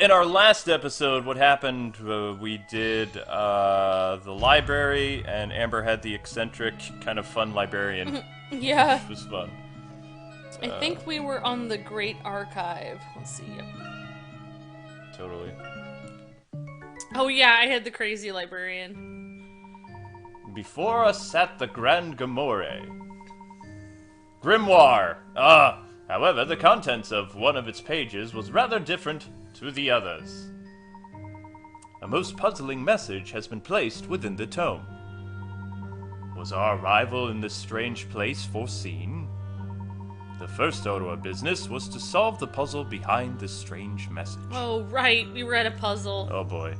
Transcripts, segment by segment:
in our last episode, what happened, we did the library, and Amber had the eccentric, kind of fun librarian. Yeah. Which was fun. I think we were on the Great Archive. Let's see. Totally. Oh yeah, I had the crazy librarian. Before us sat the Grand Grimoire. However, the contents of one of its pages was rather different to the others. A most puzzling message has been placed within the tome. Was our arrival in this strange place foreseen? The first order of business was to solve the puzzle behind this strange message. Oh right, we were at a puzzle. Oh boy.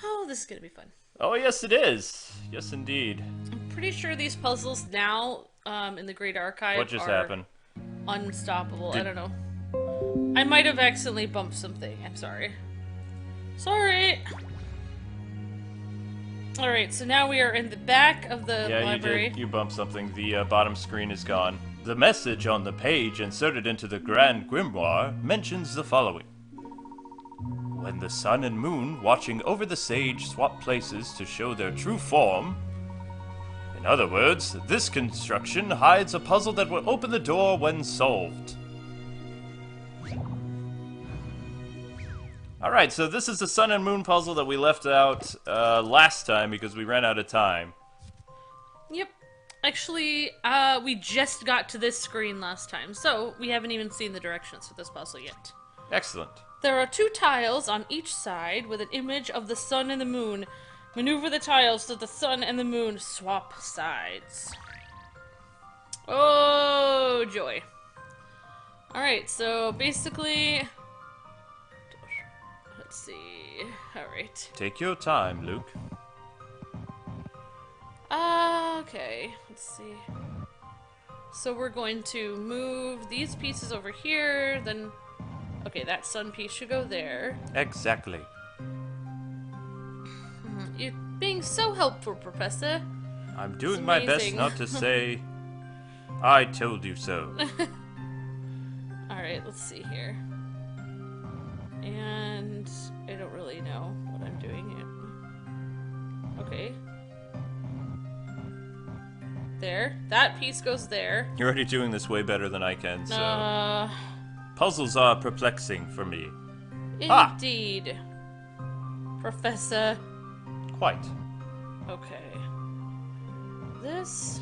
Oh, this is gonna be fun. Oh yes, it is. Yes, indeed. I'm pretty sure these puzzles now, in the Great Archive, What just are happened? unstoppable. I don't know. I might have accidentally bumped something. I'm sorry. Sorry. All right, so now we are in the back of the library. You did. You bumped something. The bottom screen is gone. The message on the page inserted into the Grand Grimoire mentions the following. When the sun and moon watching over the sage swap places to show their true form. In other words, this construction hides a puzzle that will open the door when solved. Alright, so this is the sun and moon puzzle that we left out last time because we ran out of time. Yep. Actually, we just got to this screen last time, so we haven't even seen the directions for this puzzle yet. Excellent. There are 2 tiles on each side with an image of the sun and the moon. Maneuver the tiles so the sun and the moon swap sides. Oh, joy. Alright, so basically... Let's see... Alright. Take your time, Luke. Okay, let's see. So we're going to move these pieces over here, then... Okay, that sun piece should go there. Exactly. You're being so helpful, Professor. I'm doing my best not to say, I told you so. Alright, let's see here. And I don't really know what I'm doing yet. Okay. There. That piece goes there. You're already doing this way better than I can, so... Puzzles are perplexing for me. Indeed. Professor. Quite. Okay. This...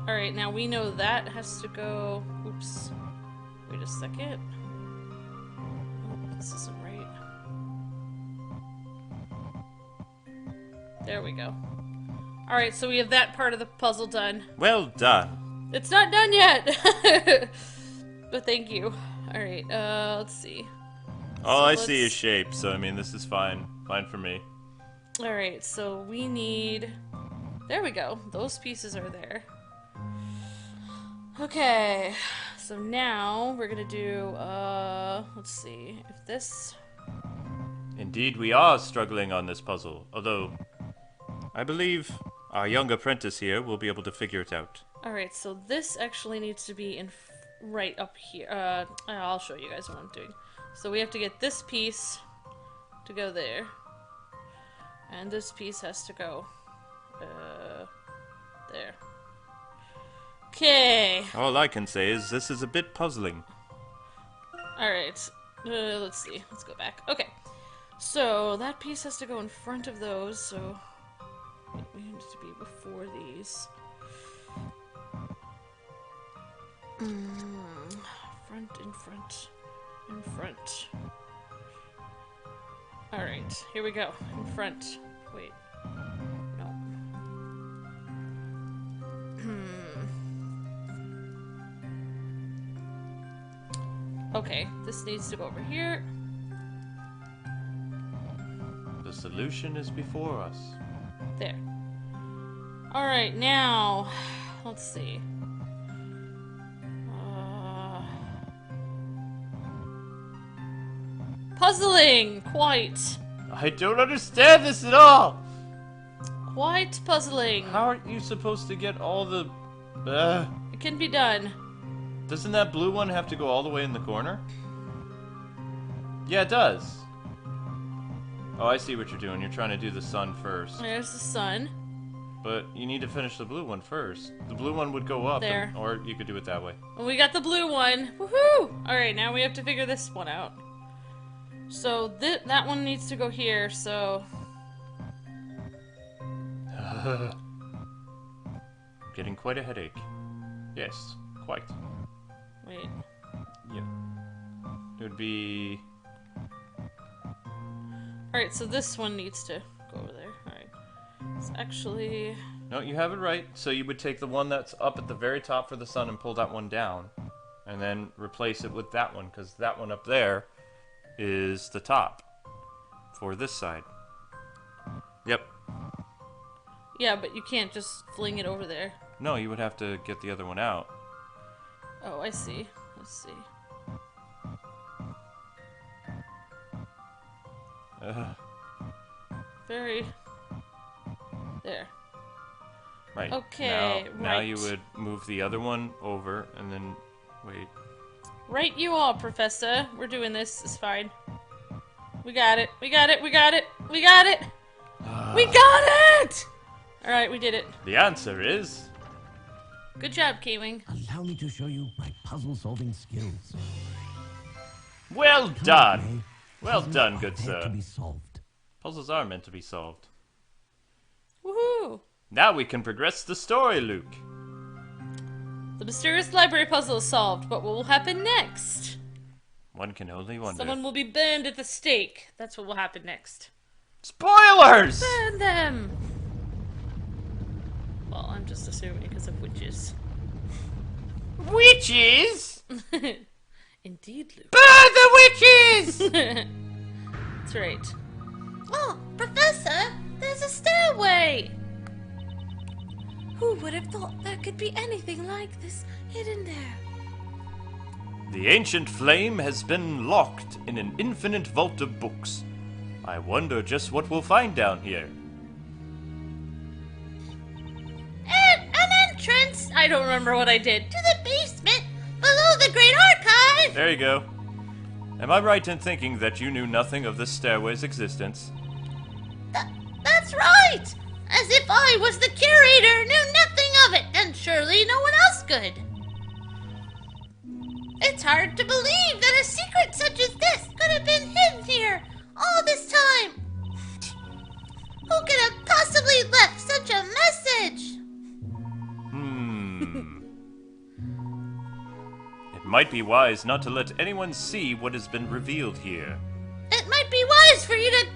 Alright, now we know that has to go... Oops. Wait a second. Oh, this isn't right. There we go. Alright, so we have that part of the puzzle done. Well done. It's not done yet! But thank you. Alright, let's see. All I see is shape, so I mean, this is fine. Fine for me. Alright, so we need... There we go. Those pieces are there. Okay, so now we're gonna do, let's see, if this... Indeed, we are struggling on this puzzle, although I believe our young apprentice here will be able to figure it out. Alright, so this actually needs to be in right up here. I'll show you guys what I'm doing. So we have to get this piece to go there. And this piece has to go, there. Okay. All I can say is this is a bit puzzling. Alright. Let's see. Let's go back. Okay. So, that piece has to go in front of those, so... We need to be before these. Front, in front, in front. Alright, here we go. In front. Wait. No. Okay, this needs to go over here. The solution is before us. There. Alright, now, let's see. Puzzling! Quite. I don't understand this at all! Quite puzzling. How are you supposed to get all the... It can be done. Doesn't that blue one have to go all the way in the corner? Yeah, it does. Oh, I see what you're doing. You're trying to do the sun first. There's the sun. But you need to finish the blue one first. The blue one would go up, There. or you could do it that way. We got the blue one. Woohoo! Alright, now we have to figure this one out. So, that one needs to go here, so... Getting quite a headache. Yes, quite. Wait. Yeah. It would be... Alright, so this one needs to go over there. Alright. It's actually... No, you have it right. So you would take the one that's up at the very top for the sun and pull that one down. And then replace it with that one, because that one up there is the top for this side. Yep. Yeah, but you can't just fling it over there. No, you would have to get the other one out. Oh, I see. Let's see. Very... There. Right. Okay, Now right. you would move the other one over, and then... Wait. Right you are, Professor. We're doing this. It's fine. We got it. We got it. We got it. We got it! We got it! Alright, we did it. The answer is... Good job, Kwing. Allow me to show you my puzzle-solving skills. Well Come done! on, Ray. Well Puzzles done, are good there sir. to be solved. Puzzles are meant to be solved. Woohoo! Now we can progress the story, Luke. The mysterious library puzzle is solved, but what will happen next? One can only wonder. Someone will be burned at the stake. That's what will happen next. Spoilers! Burn them! Well, I'm just assuming because of witches. Witches? Indeed, Luke. Burn the witches! That's right. Oh, Professor! There's a stairway! Who would have thought there could be anything like this hidden there? The ancient flame has been locked in an infinite vault of books. I wonder just what we'll find down here. An entrance! I don't remember what I did. To the basement below the Great Archive! There you go. Am I right in thinking that you knew nothing of this stairway's existence? That's right! As if I was the curator, knew nothing of it, then surely no one else could. It's hard to believe that a secret such as this could have been hidden here all this time. Who could have possibly left such a message? It might be wise not to let anyone see what has been revealed here. It might be wise for you to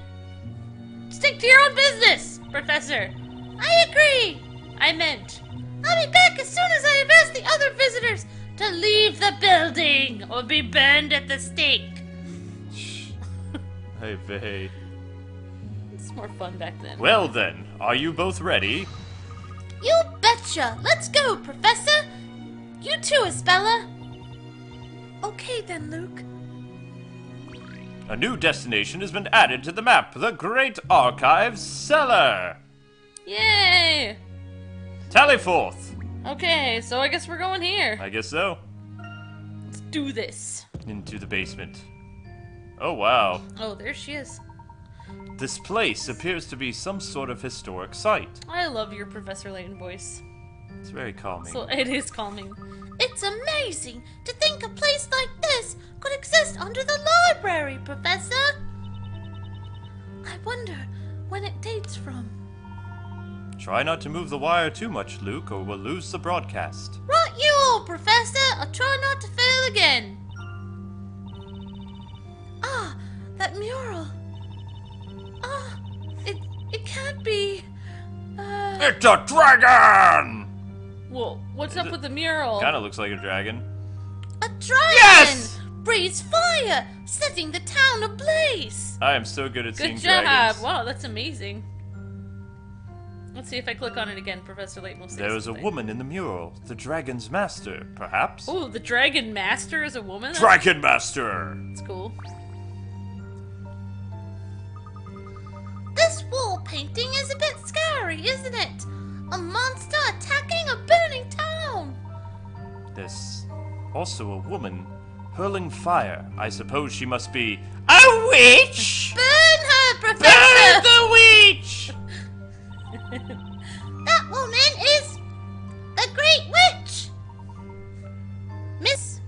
stick to your own business, Professor. I agree. I meant, I'll be back as soon as I have asked the other visitors to leave the building or be burned at the stake. Hey, Vay. It's more fun back then. Well then, are you both ready? You betcha. Let's go, Professor. You too, Isabella. Okay then, Luke. A new destination has been added to the map, the Great Archives Cellar. Yay! Tally forth. Okay, so I guess we're going here. I guess so. Let's do this. Into the basement. Oh wow. Oh, there she is. This place appears to be some sort of historic site. I love your Professor Layton voice. It's very calming. So it is calming. It's amazing to think a place like this could exist under the library, Professor. I wonder when it dates from. Try not to move the wire too much, Luke, or we'll lose the broadcast. Right you all, Professor. I'll try not to fail again. Ah, that mural. Ah, it can't be. It's a dragon! Whoa, what's up with the mural? Kinda looks like a dragon. A dragon! Yes! Breathes fire, setting the town ablaze. I am so good at seeing Good job! dragons. Wow, that's amazing. Let's see if I click on it again. Professor Layton will say There is a something. woman in the mural. The dragon's master, perhaps? Oh, the Dragon Master is a woman? Dragon Master! That's cool. This wall painting is a bit scary, isn't it? A monster attacking a burning town! There's also a woman hurling fire. I suppose she must be A witch? Burn her, Burn Professor! the witch! That woman is the Great Witch! Miss...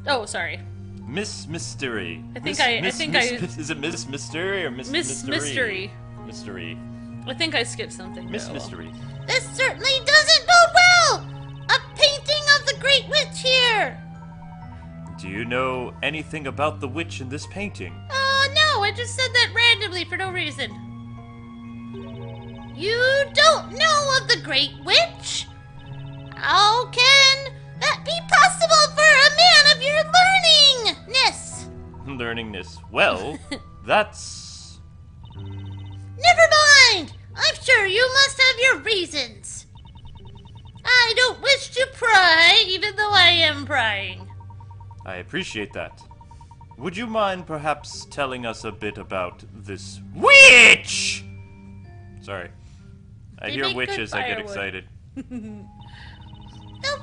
Oh, sorry. Miss Mystery. Is it Miss Mystery or Miss Mystery. Mystery. I think I skipped something. Miss though. Mystery. This certainly doesn't bode well! A painting of the Great Witch here! Do you know anything about the witch in this painting? No, I just said that randomly for no reason. You don't know of the Great Witch? How can that be possible for a man of your learningness? Learningness. Well, that's... Never mind! I'm sure you must have your reasons. I don't wish to pry, even though I am prying. I appreciate that. Would you mind perhaps telling us a bit about this witch? Sorry. I They hear make good witches, I get firewood. excited. The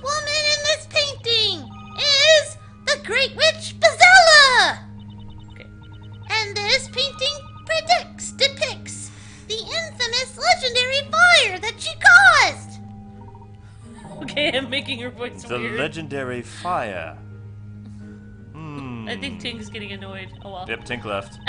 woman in this painting is the Great Witch Bezella! Okay. And this painting depicts the infamous legendary fire that she caused! Okay, I'm making her voice The weird. legendary fire. I think Tink's getting annoyed. Oh well. Yep, Tink left.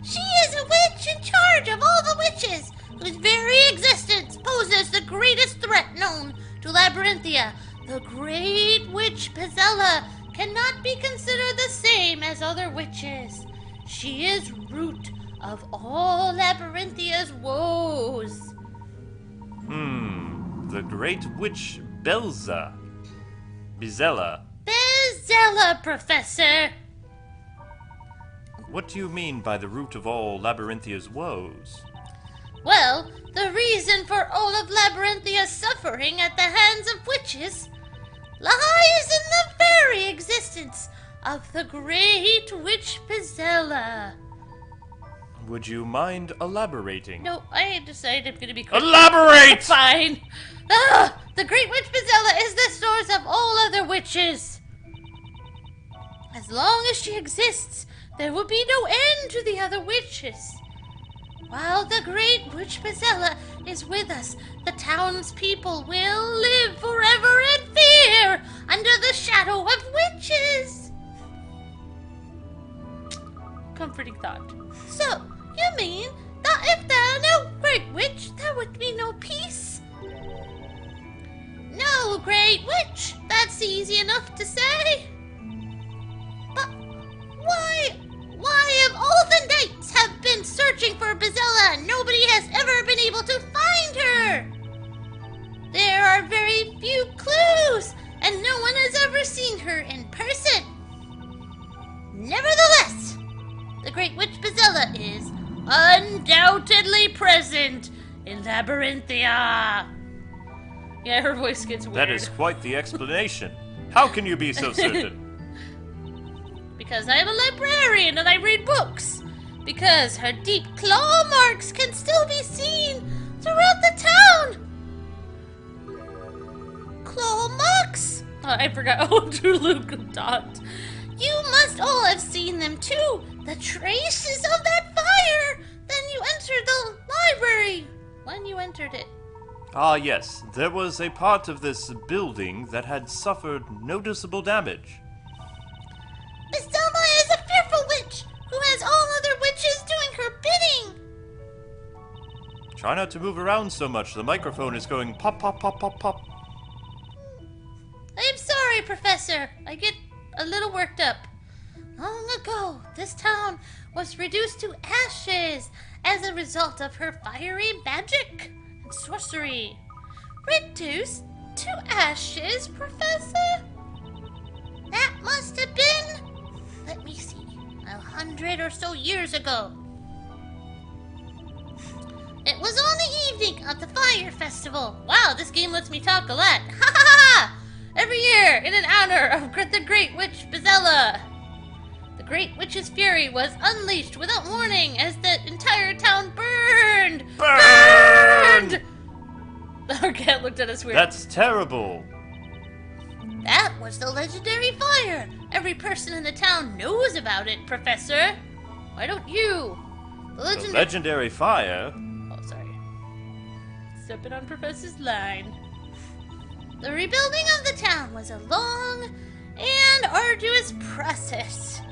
She is a witch in charge of all the witches, whose very existence poses the greatest threat known to Labyrinthia. The Great Witch Bezella cannot be considered the same as other witches. She is root of all Labyrinthia's woes. The great witch Belza. Bizella. Bezella, Professor! What do you mean by the root of all Labyrinthia's woes? Well, the reason for all of Labyrinthia's suffering at the hands of witches lies in the very existence of the Great Witch Bezella. Would you mind elaborating? No, I decided I'm gonna be quick. Elaborate! Fine. Ah, the Great Witch Bezella is the source of all other witches. As long as she exists, there will be no end to the other witches. While the Great Witch Bezella is with us, the townspeople will live forever in fear under the shadow of witches. Comforting thought. So, you mean that if there are no Great Witch, there would be no peace? No Great Witch, that's easy enough to say. But why of all the knights have been searching for Bezella, nobody has ever been able to find her? There are very few clues, and no one has ever seen her in person. Nevertheless, the Great Witch Bezella is undoubtedly present in Labyrinthia. Yeah, her voice gets weird. That is quite the explanation. How can you be so certain? Because I am a librarian and I read books. Because her deep claw marks can still be seen throughout the town. Claw marks? I forgot. Oh, to Luke dot. You must all have seen them too. The traces of that fire. Then you entered the library. When you entered it. Ah, yes. There was a part of this building that had suffered noticeable damage. Bezella is a fearful witch who has all other witches doing her bidding. Try not to move around so much. The microphone is going pop, pop, pop, pop, pop. I am sorry, Professor. I get a little worked up. Long ago, this town was reduced to ashes as a result of her fiery magic and sorcery. Reduced to ashes, Professor? That must have been, let me see, 100 or so years ago. It was on the evening of the Fire Festival. Wow, this game lets me talk a lot. Ha ha ha! Every year, in honor of the Great Witch Bezella. The Great Witch's fury was unleashed without warning as the entire town burned! Burned! Our cat looked at us weird. That's terrible. That was the legendary fire. Every person in the town knows about it, Professor. Why don't you? The legendary fire? Oh, sorry. Stepping on Professor's line. The rebuilding of the town was a long and arduous process.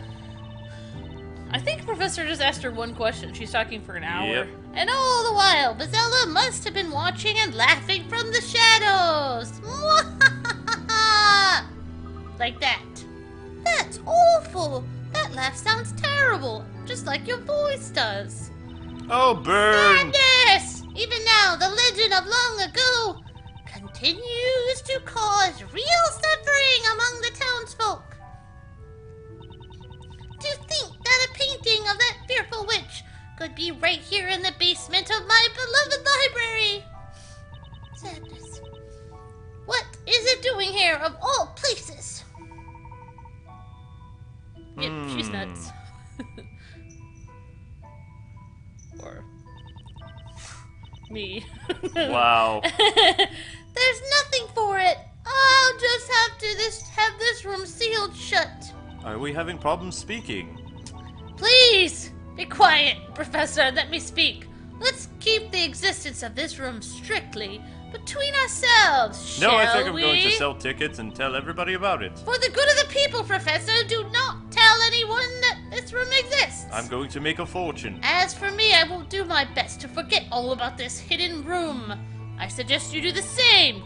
I think Professor just asked her one question. She's talking for an hour. Yep. And all the while, Bazella must have been watching and laughing from the shadows. Like that. That's awful. That laugh sounds terrible, just like your voice does. Oh, burn! Madness! Even now, the legend of long ago continues to cause real suffering among the townsfolk. To think that a painting of that fearful witch could be right here in the basement of my beloved library. Sadness. What is it doing here of all places? Yep, she's nuts. Or me. Wow. There's nothing for it. I'll just have to have this room sealed shut. Are we having problems speaking? Please, be quiet, Professor. Let me speak. Let's keep the existence of this room strictly between ourselves, No, I shall think I'm we? going to sell tickets and tell everybody about it. For the good of the people, Professor, do not tell anyone that this room exists. I'm going to make a fortune. As for me, I will do my best to forget all about this hidden room. I suggest you do the same.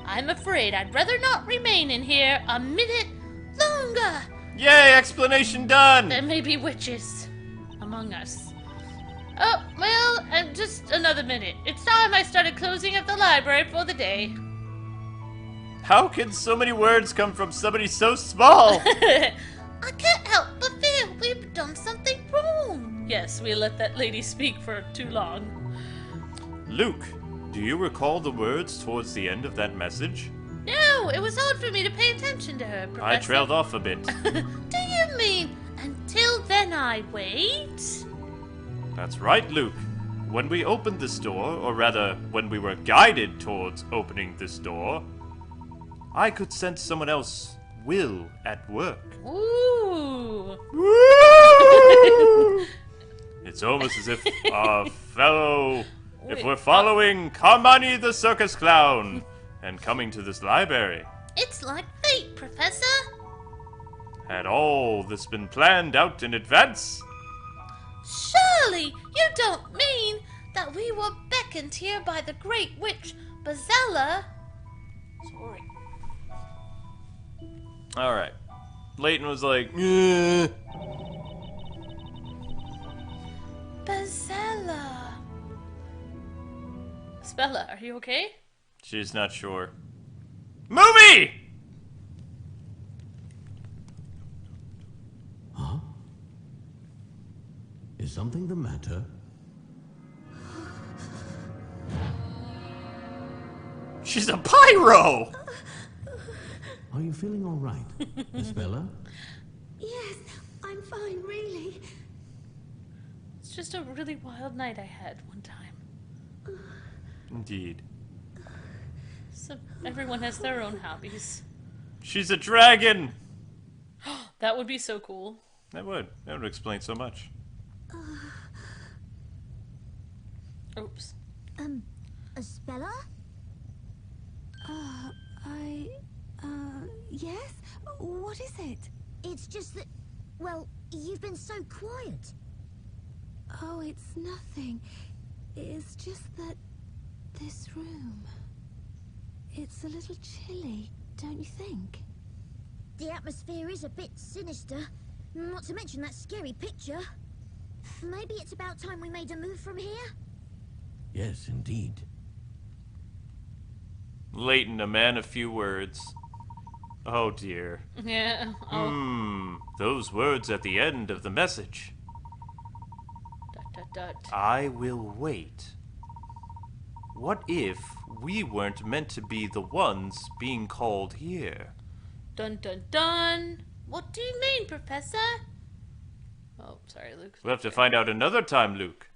I'm afraid I'd rather not remain in here a minute longer. Yay, explanation done! There may be witches among us. Oh, well, just another minute. It's time I started closing up the library for the day. How can so many words come from somebody so small? I can't help but feel we've done something wrong. Yes, we let that lady speak for too long. Luke, do you recall the words towards the end of that message? No, it was hard for me to pay attention to her, Professor. I trailed off a bit. Do you mean until then I wait? That's right, Luke. When we opened this door, or rather, when we were guided towards opening this door, I could sense someone else will at work. Ooh. It's almost as if our fellow... If Wait, we're following Carmani the circus clown and coming to this library, It's like fate, Professor. had all this been planned out in advance? Surely you don't mean that we were beckoned here by the great witch Bazella? Sorry. Alright. Layton was like, Bazella. Spella, are you okay? She's not sure. Movie! Huh? Is something the matter? She's a pyro! Are you feeling all right, Miss Bella? Yes, I'm fine, really. It's just a really wild night I had one time. Indeed. So everyone has their own hobbies. She's a dragon! That would be so cool. That would explain so much. Oops. A speller? Yes? What is it? It's just that, well, you've been so quiet. Oh, it's nothing. It's just that this room, it's a little chilly, don't you think? The atmosphere is a bit sinister, not to mention that scary picture. Maybe it's about time we made a move from here? Yes, indeed. Layton, a man of few words. Oh dear. Yeah. Oh. Those words at the end of the message. ... I will wait. What if we weren't meant to be the ones being called here? Dun dun dun. What do you mean, Professor? Oh, sorry, Luke. We'll have to find out another time, Luke.